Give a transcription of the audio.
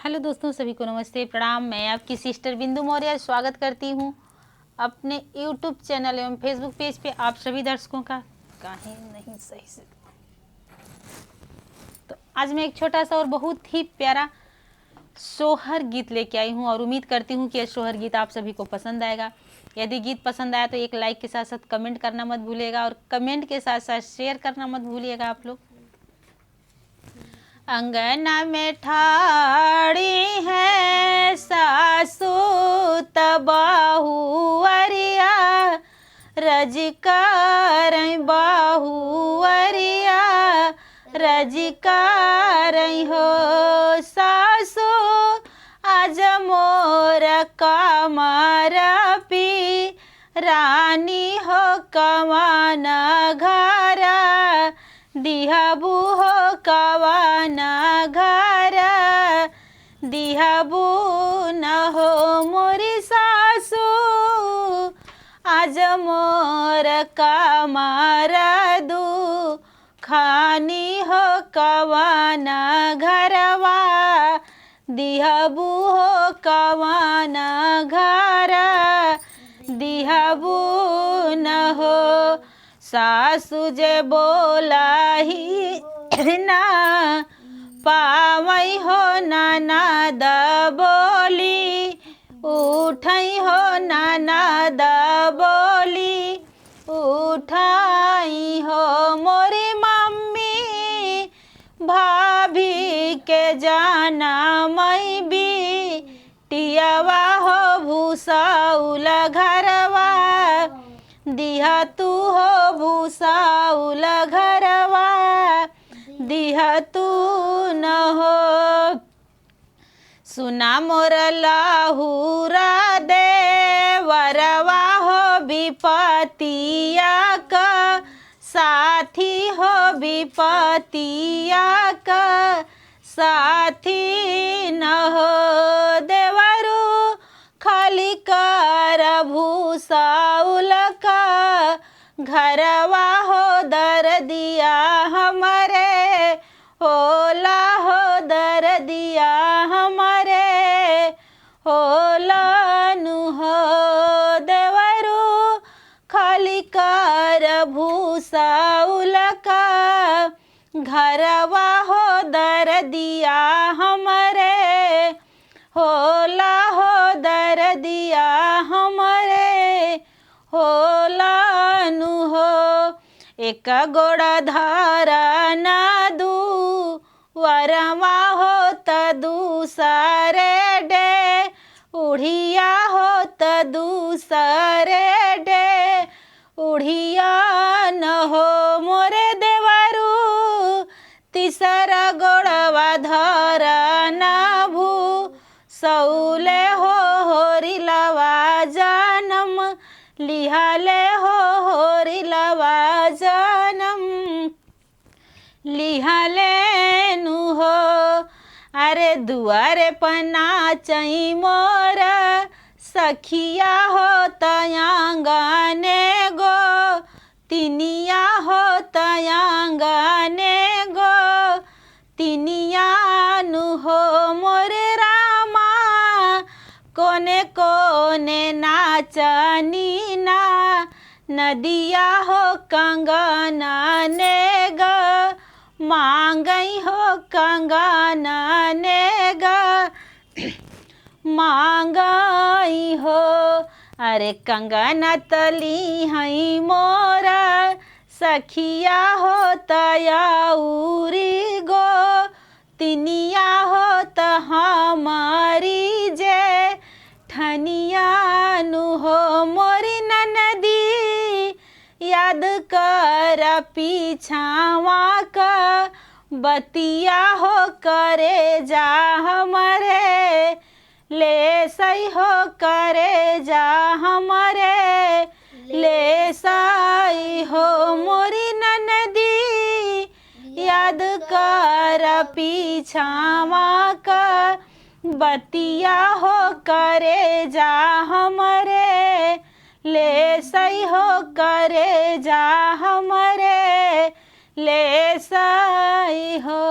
Hello दोस्तों, सभी को नमस्ते प्रणाम। मैं आपकी सिस्टर बिंदु मौर्य स्वागत करती हूं अपने यूट्यूब चैनल एवं फेसबुक पेज पे आप सभी दर्शकों का। काहे नहीं सही से। तो आज मैं एक छोटा सा और बहुत ही प्यारा सोहर गीत लेके आई हूं और उम्मीद करती हूं कि यह सोहर गीत आप सभी को पसंद आएगा। यदि गीत पसंद आया तो एक लाइक के साथ साथ कमेंट करना मत भूलिएगा और कमेंट के साथ साथ शेयर करना मत भूलिएगा आप लोग। अंगना में ठाड़ी है सासू तबाहुअरिया, रजकार बाहुअरिया, रजकार हो सासू आज मोर कमर पी रानी हो कमाना घरा दिहबू हो कवाना घर दिहबू न हो मोरी सासू आज मोर कमर दू खानी हो कवाना घरवा दिहबू हो कवाना घर दिहबू न हो। सासु जे बोला ही ना पावई हो ननद बोली, उठई हो ननद बोली, उठाई हो मोरी मम्मी भाभी के जाना मई भी टियावा हो भूसाउल घरवा दिहा तू हो भूसाउल घरवा दिहा तू न हो। सुना मोर लाहुरा दे वरवा हो विपतिया का साथी हो विपतिया का साथी न हो। देवरू खाली कर भूसाउल का घरवा हो दर दिया हमारे होला हो दर दिया हमारे होला नु हो। देवरू खाली कर भूसाउल का घरवा हो दर दिया हमारे होला हो दर दिया हमारे होला नु हो। एक गोड़ा धारा ना दू वरवा हो त दूसरे डे उड़िया हो त दूसरे डे उड़िया न हो मोरे देवरू तीसरा गोड़वा धारा ना भू सौले हो होरिलवा जानम लिहाले हो होरिलवा जानम लिहाले नु हो। अरे दुआरे पना चई मोर सखिया हो तयांगने गो तिनिया हो तयांगने गो तिनिया नु हो मोरे रामा कोने कोने नाचनी ना नदिया हो कंगना ने ग मांगई हो कंगना ने ग मांगई हो। अरे कंगना तली हई मोरा सखिया हो तयाउरी गो तिनिया हो त हमारी जे ठनिया नु हो मोरी ननदी याद कर पीछावा का बतिया हो करे जा हमारे ले सही हो करे जा हमारे ले सही हो मोरी ननदी याद कर पीछावा का बतिया हो करे जा हमारे ले सही हो करे जा हमारे ले सही हो।